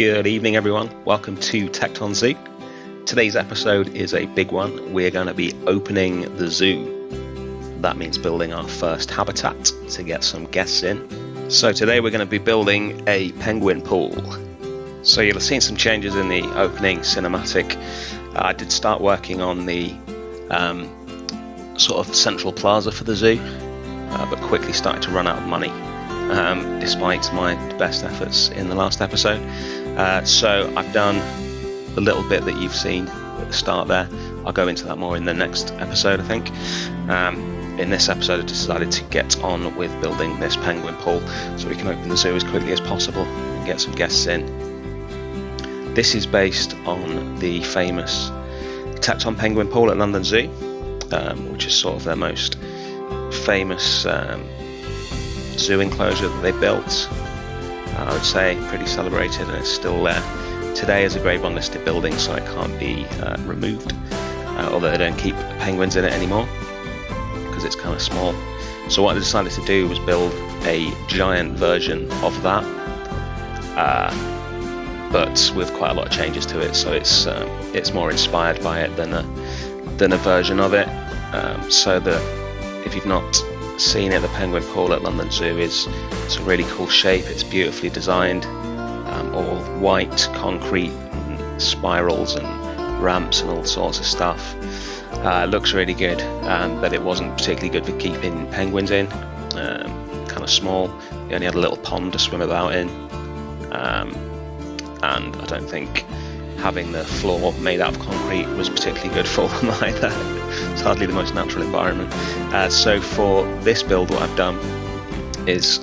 Good evening, everyone. Welcome to Tekton Zoo. Today's episode is a big one. We're going to be opening the zoo. That means building our first habitat to get some guests in. So today we're going to be building a penguin pool. So you'll have seen some changes in the opening cinematic. I did start working on the sort of central plaza for the zoo, but quickly started to run out of money, despite my best efforts in the last episode. So I've done the little bit that you've seen at the start there. I'll go into that more in the next episode, I think. In this episode I decided to get on with building this penguin pool so we can open the zoo as quickly as possible and get some guests in. This is based on the famous Tekton penguin pool at London Zoo, which is sort of their most famous zoo enclosure that they built. I would say pretty celebrated, and it's still there today as a Grade 1 listed building, so it can't be removed, although they don't keep penguins in it anymore because it's kind of small. So what I decided to do was build a giant version of that, but with quite a lot of changes to it, so it's more inspired by it than a version of it. So that if you've not seen it, the penguin pool at London Zoo it's a really cool shape. It's beautifully designed, all white concrete and spirals and ramps and all sorts of stuff. It looks really good, but it wasn't particularly good for keeping penguins in. Kind of small. You only had a little pond to swim about in, and I don't think having the floor made out of concrete was particularly good for them either. It's hardly the most natural environment. So for this build, what I've done is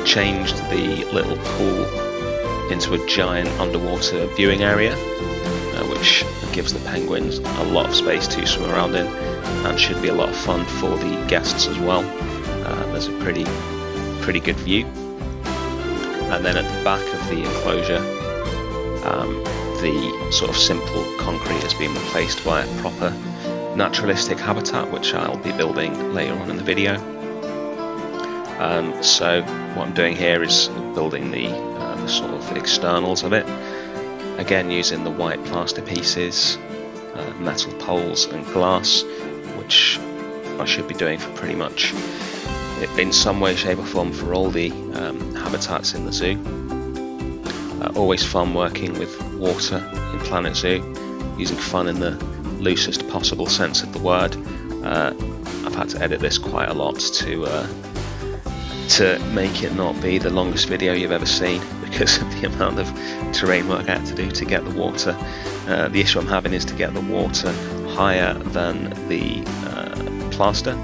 changed the little pool into a giant underwater viewing area, which gives the penguins a lot of space to swim around in and should be a lot of fun for the guests as well. There's a pretty good view. And then at the back of the enclosure, the sort of simple concrete has been replaced by a proper naturalistic habitat, which I'll be building later on in the video. So what I'm doing here is building the sort of externals of it, again using the white plaster pieces, metal poles and glass, which I should be doing for pretty much in some way, shape or form for all the habitats in the zoo. Always fun working with water in Planet Zoo, using fun in the loosest possible sense of the word. I've had to edit this quite a lot to make it not be the longest video you've ever seen because of the amount of terrain work I had to do to get the water. The issue I'm having is to get the water higher than the plaster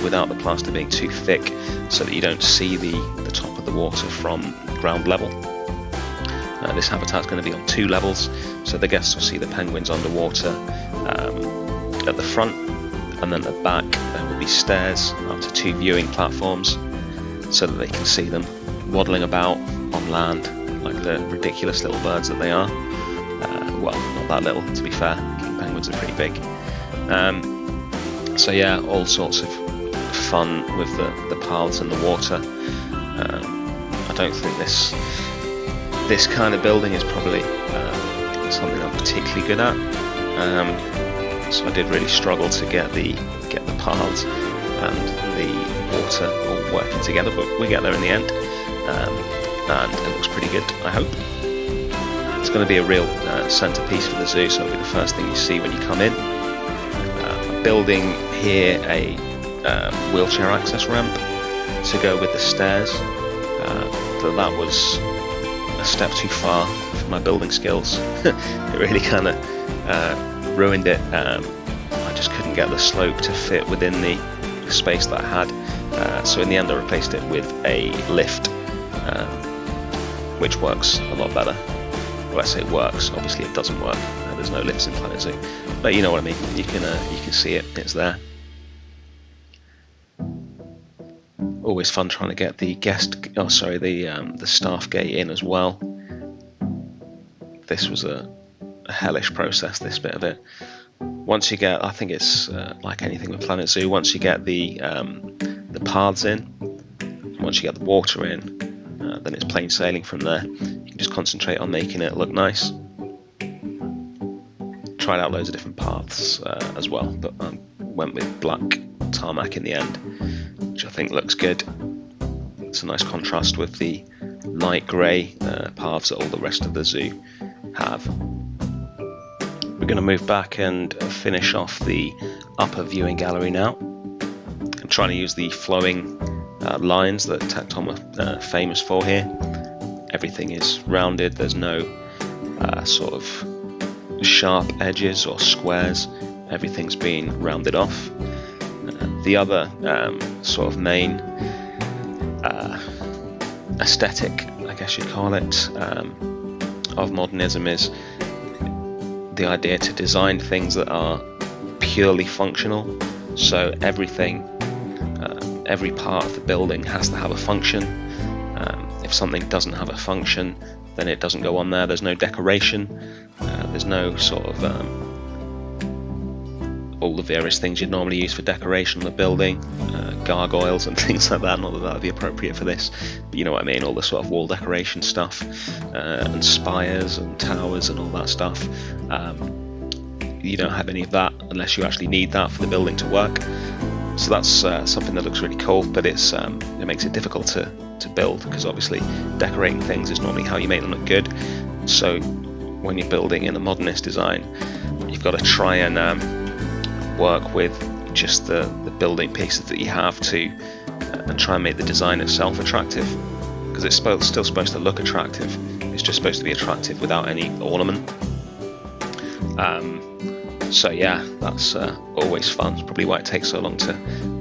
without the plaster being too thick, so that you don't see the top of the water from ground level. This habitat is going to be on 2 levels, so the guests will see the penguins underwater at the front, and then at the back there will be stairs up to 2 viewing platforms so that they can see them waddling about on land like the ridiculous little birds that they are. Well, not that little, to be fair. King penguins are pretty big. So yeah, all sorts of fun with the paths and the water. I don't think this kind of building is probably something I'm particularly good at, so I did really struggle to get the paths and the water all working together, but we get there in the end, and it looks pretty good, I hope. It's going to be a real centerpiece for the zoo, so it'll be the first thing you see when you come in. I'm building here a wheelchair access ramp to go with the stairs, but that was a step too far for my building skills. It really kind of ruined it. I just couldn't get the slope to fit within the space that I had, so in the end I replaced it with a lift, which works a lot better. Well, I say it works, obviously it doesn't work. There's no lifts in Planet Zoo, but you know what I mean. You can see it, it's there. Always fun trying to get the the staff gate in as well. This was a hellish process, this bit of it. Once you get, I think it's like anything with Planet Zoo, once you get the paths in, once you get the water in, then it's plain sailing from there. You can just concentrate on making it look nice. Tried out loads of different paths as well, but went with black tarmac in the end, which I think looks good. It's a nice contrast with the light grey paths that all the rest of the zoo have. We're going to move back and finish off the upper viewing gallery now. I'm trying to use the flowing lines that Tekton were famous for here. Everything is rounded, there's no sort of sharp edges or squares, everything's been rounded off. The other sort of main aesthetic, I guess you'd call it, of modernism is the idea to design things that are purely functional. So everything, every part of the building has to have a function. If something doesn't have a function, then it doesn't go on there. There's no decoration, there's no sort of all the various things you'd normally use for decoration on the building, gargoyles and things like that. Not that that would be appropriate for this, but you know what I mean, all the sort of wall decoration stuff, and spires and towers and all that stuff. You don't have any of that unless you actually need that for the building to work. So that's something that looks really cool, but it makes it difficult to build, because obviously decorating things is normally how you make them look good. So when you're building in a modernist design, you've got to try and work with just the building pieces that you have to and try and make the design itself attractive, because it's still supposed to look attractive. It's just supposed to be attractive without any ornament. So yeah, that's always fun. It's probably why it takes so long to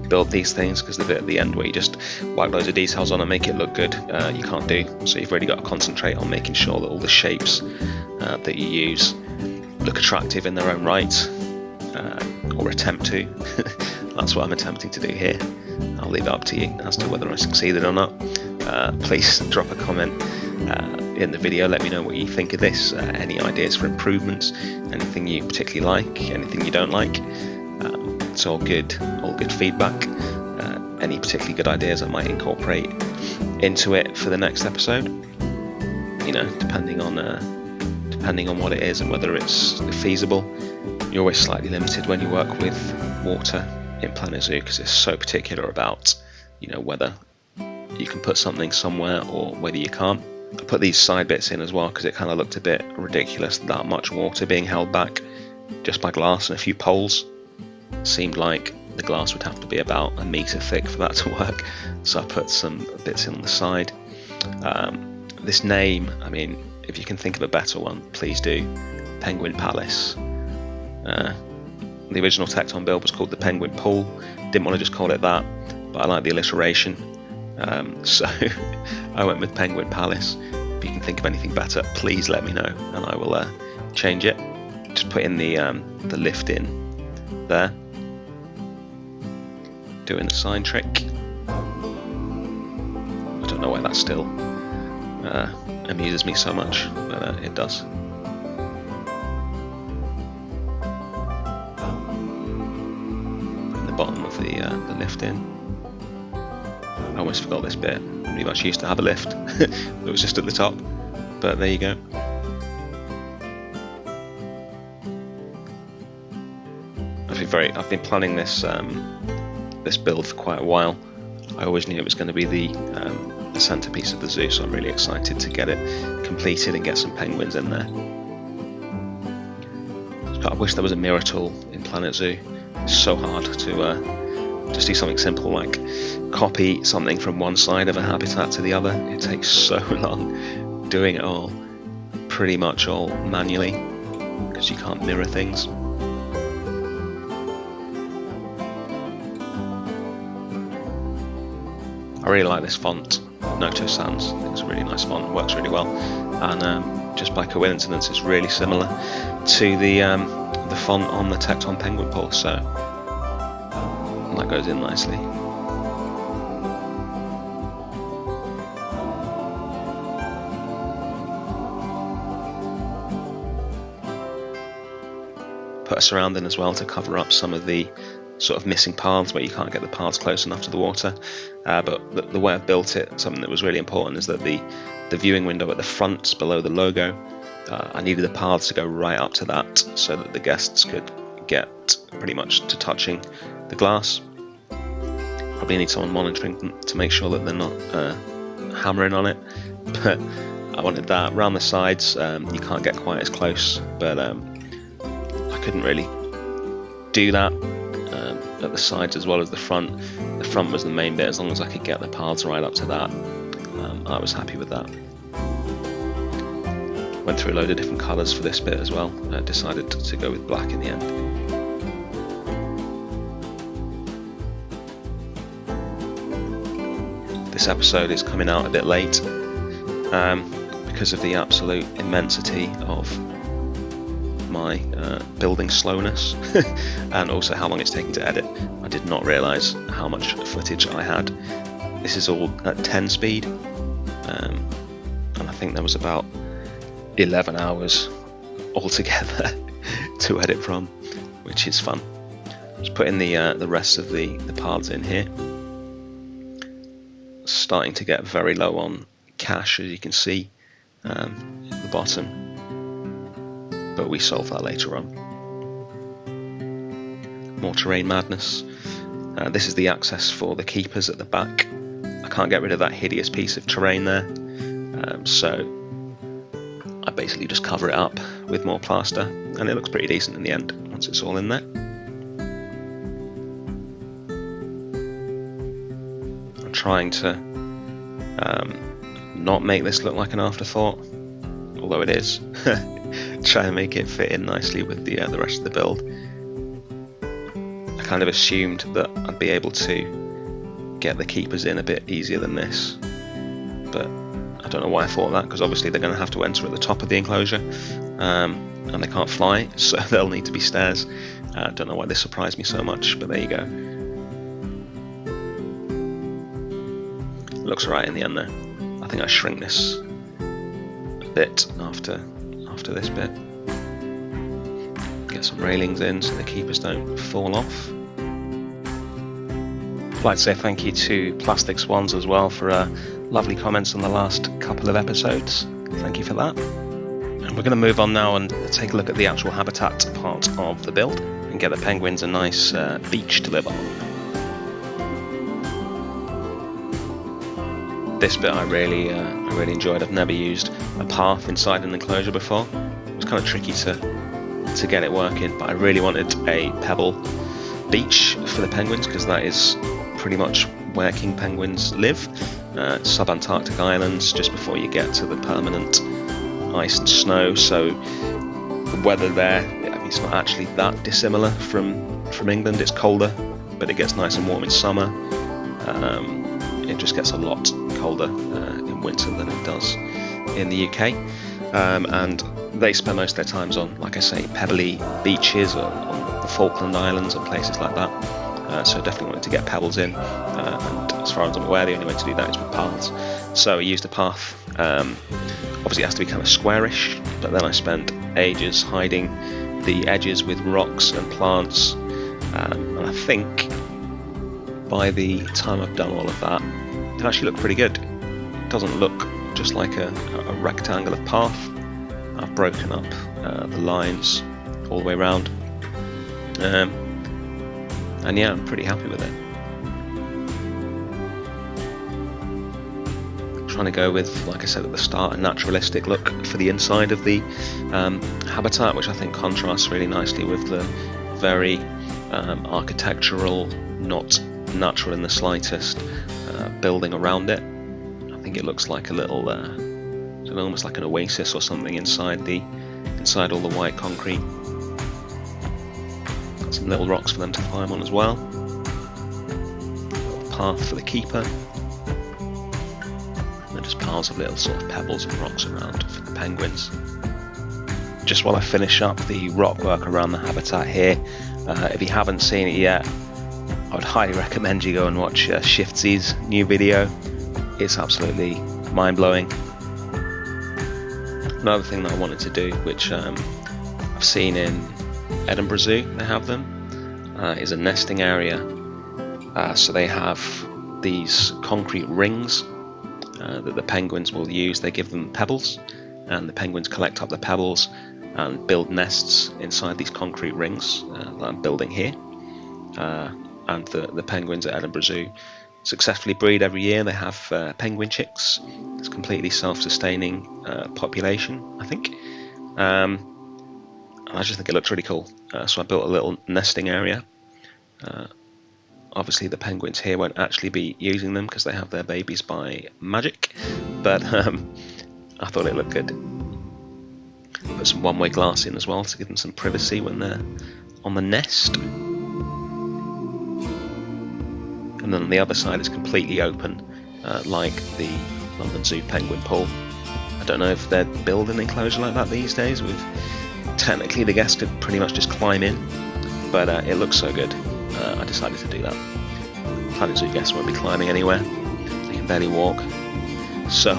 build these things, because the bit at the end where you just wipe loads of details on and make it look good, you can't do. So you've really got to concentrate on making sure that all the shapes that you use look attractive in their own right, or attempt to. That's what I'm attempting to do here. I'll leave it up to you as to whether I succeeded or not. Please drop a comment in the video, let me know what you think of this, any ideas for improvements, anything you particularly like, anything you don't like. It's all good feedback. Any particularly good ideas I might incorporate into it for the next episode, you know, depending on what it is and whether it's feasible. You're always slightly limited when you work with water in Planet Zoo, because it's so particular about, you know, whether you can put something somewhere or whether you can't. I put these side bits in as well because it kind of looked a bit ridiculous, that much water being held back just by glass and a few poles. It seemed like the glass would have to be about a metre thick for that to work, so I put some bits in on the side. This name, I mean, if you can think of a better one, please do. Penguin Palace. The original Tekton build was called the Penguin Pool. Didn't want to just call it that, but I like the alliteration. So I went with Penguin Palace. If you can think of anything better, please let me know and I will change it. Just put in the lift in there, doing the sign trick. I don't know why that still amuses me so much, but it does. The bottom of the lift in. I almost forgot this bit. Pretty much used to have a lift. It was just at the top, but there you go. I've been planning this this build for quite a while. I always knew it was going to be the centerpiece of the zoo, so I'm really excited to get it completed and get some penguins in there. I wish there was a mirror tool in Planet Zoo. It's so hard to just do something simple like copy something from one side of a habitat to the other. It takes so long doing it all, pretty much all manually, because you can't mirror things. I really like this font, Noto Sans. I think it's a really nice font, works really well, and just by coincidence it's really similar to the font on the Tekton Penguin Pool, so that goes in nicely. Put a surrounding as well to cover up some of the sort of missing paths where you can't get the paths close enough to the water, but the way I've built it, something that was really important is that the the viewing window at the front below the logo. I needed the paths to go right up to that so that the guests could get pretty much to touching the glass. Probably need someone monitoring them to make sure that they're not hammering on it, but I wanted that. Around the sides you can't get quite as close, but I couldn't really do that at the sides as well as the front. The front was the main bit. As long as I could get the paths right up to that, I was happy with that. Went through a load of different colours for this bit as well. Decided to go with black in the end. This episode is coming out a bit late because of the absolute immensity of my building slowness and also how long it's taking to edit. I did not realise how much footage I had. This is all at 10 speed, and I think there was about 11 hours altogether to edit from, which is fun. Just putting the rest of the paths in here. Starting to get very low on cash, as you can see at the bottom, but we solve that later on. More terrain madness. This is the access for the keepers at the back. I can't get rid of that hideous piece of terrain there, so I basically just cover it up with more plaster, and it looks pretty decent in the end once it's all in there. I'm trying to not make this look like an afterthought, although it is. Try and make it fit in nicely with the rest of the build. I kind of assumed that I'd be able to get the keepers in a bit easier than this, but I don't know why I thought that, because obviously they're going to have to enter at the top of the enclosure, and they can't fly, so they'll need to be stairs. I don't know why this surprised me so much, but there you go. It looks right in the end there. I think I shrink this a bit after this bit. Get some railings in so the keepers don't fall off. I'd like to say thank you to Plastic Swans as well for lovely comments on the last couple of episodes. Thank you for that. And we're going to move on now and take a look at the actual habitat part of the build and get the penguins a nice beach to live on. This bit I really enjoyed. I've never used a path inside an enclosure before. It was kind of tricky to get it working, but I really wanted a pebble beach for the penguins because that is pretty much where king penguins live. Sub-Antarctic islands just before you get to the permanent ice and snow, so the weather there, it's not actually that dissimilar from England. It's colder, but it gets nice and warm in summer. It just gets a lot colder in winter than it does in the UK, and they spend most of their times on, like I say, pebbly beaches or on the Falkland Islands and places like that. So definitely wanted to get pebbles in, and as far as I'm aware the only way to do that is with paths. So I used a path, obviously it has to be kind of squarish, but then I spent ages hiding the edges with rocks and plants, and I think by the time I've done all of that it actually looked pretty good. It doesn't look just like a rectangular path. I've broken up the lines all the way around, and yeah, I'm pretty happy with it. Trying to go with, like I said at the start, a naturalistic look for the inside of the habitat, which I think contrasts really nicely with the very architectural, not natural in the slightest, building around it. I think it looks like a little, almost like an oasis or something inside all the white concrete. Got some little rocks for them to climb on as well. Little path for the keeper. And just piles of little sort of pebbles and rocks around for the penguins. Just while I finish up the rock work around the habitat here, if you haven't seen it yet, I would highly recommend you go and watch Shiftsy's new video. It's absolutely mind-blowing. Another thing that I wanted to do, which I've seen in Edinburgh Zoo, they have them, is a nesting area. So they have these concrete rings that the penguins will use. They give them pebbles, and the penguins collect up the pebbles and build nests inside these concrete rings that I'm building here. And the penguins at Edinburgh Zoo successfully breed every year. They have penguin chicks. It's a completely self-sustaining population, I think. And I just think it looks really cool. So I built a little nesting area. Obviously the penguins here won't actually be using them because they have their babies by magic, but I thought it looked good. Put some one-way glass in as well to give them some privacy when they're on the nest. And then on the other side it's completely open, like the London Zoo penguin pool. I don't know if they'd build an enclosure like that these days. Technically the guests could pretty much just climb in, but it looks so good. I decided to do that. Planet Zoo guests won't be climbing anywhere. They can barely walk, so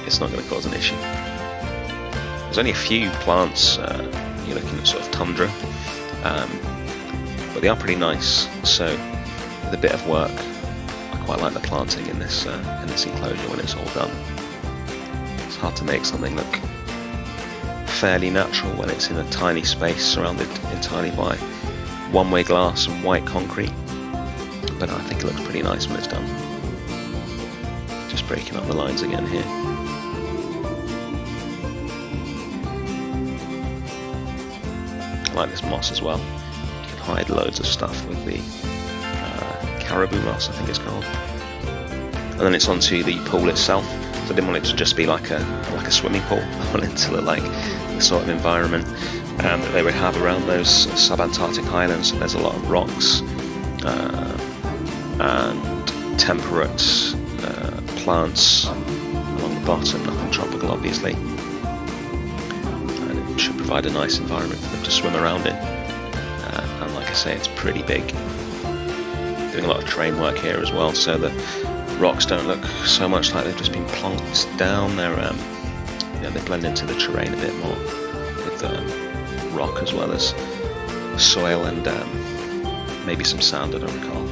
it's not going to cause an issue. There's only a few plants. You're looking at sort of tundra, but they are pretty nice. So with a bit of work, I quite like the planting in this enclosure when it's all done. It's hard to make something look fairly natural when it's in a tiny space surrounded entirely by one-way glass and white concrete, but I think it looks pretty nice when it's done. Just breaking up the lines again here. I like this moss as well. You can hide loads of stuff with the caribou moss, I think it's called. And then it's onto the pool itself. So I didn't want it to just be like a swimming pool. I wanted it to look like the sort of environment that they would have around those subantarctic islands. So there's a lot of rocks and temperate plants along the bottom, nothing tropical obviously. And it should provide a nice environment for them to swim around in. And like I say, it's pretty big. Doing a lot of terrain work here as well, so the rocks don't look so much like they've just been plonked down. They blend into the terrain a bit more with rock as well as soil and maybe some sand, I don't recall.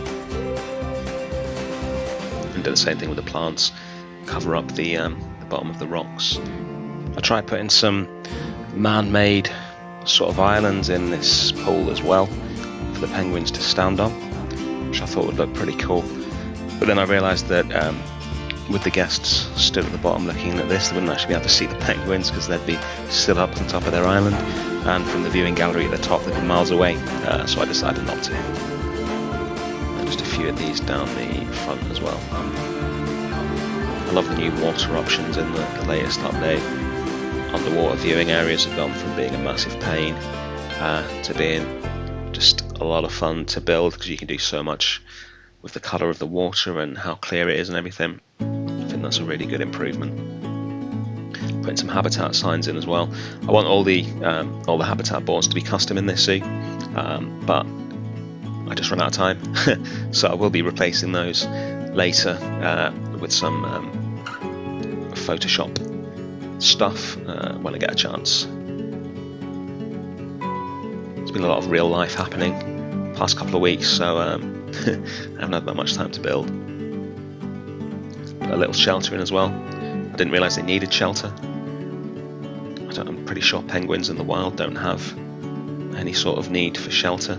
And do the same thing with the plants, cover up the bottom of the rocks. I tried putting some man-made sort of islands in this pool as well for the penguins to stand on, which I thought would look pretty cool. But then I realised that with the guests stood at the bottom looking at this, they wouldn't actually be able to see the penguins because they'd be still up on top of their island, and from the viewing gallery at the top they'd be miles away, so I decided not to. And just a few of these down the front as well. I love the new water options in the latest update. Underwater viewing areas have gone from being a massive pain to being just a lot of fun to build because you can do so much with the colour of the water and how clear it is and everything. I think that's a really good improvement. Putting some habitat signs in as well. I want all the habitat boards to be custom in this zoo, but I just ran out of time, so I will be replacing those later with some Photoshop stuff when I get a chance. There's been a lot of real life happening past couple of weeks, so I haven't had that much time to build. Put a little shelter in as well. I didn't realise they needed shelter. I'm pretty sure penguins in the wild don't have any sort of need for shelter,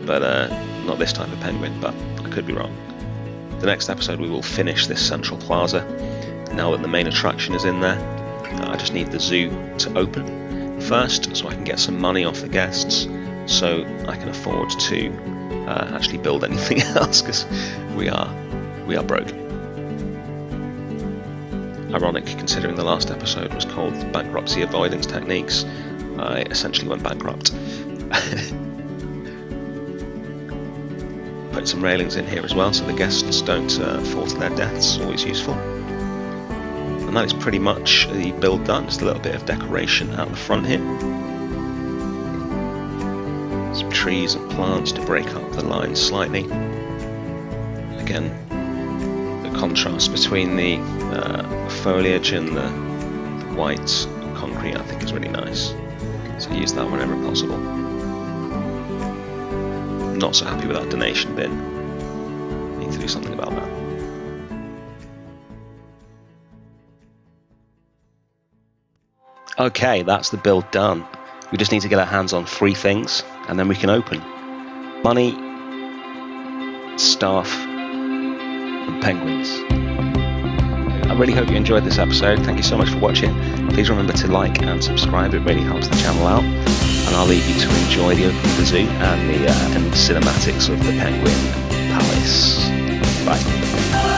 but not this type of penguin, but I could be wrong. The next episode we will finish this central plaza. Now that the main attraction is in there, I just need the zoo to open first so I can get some money off the guests so I can afford to actually build anything else, because we are broke. Ironic considering the last episode was called Bankruptcy Avoidance Techniques. I essentially went bankrupt. Put some railings in here as well so the guests don't fall to their deaths, always useful. And that is pretty much the build done, just a little bit of decoration out the front here. Some trees and plants to break up the lines slightly. Again, the contrast between the foliage and the white concrete I think is really nice. So use that whenever possible. Not so happy with that donation bin. Need to do something about that. Okay, that's the build done. We just need to get our hands on 3 things, and then we can open. Money, staff, and penguins. I really hope you enjoyed this episode. Thank you so much for watching. Please remember to like and subscribe. It really helps the channel out. And I'll leave you to enjoy the opening of the zoo and the cinematics of the Penguin Palace. Bye.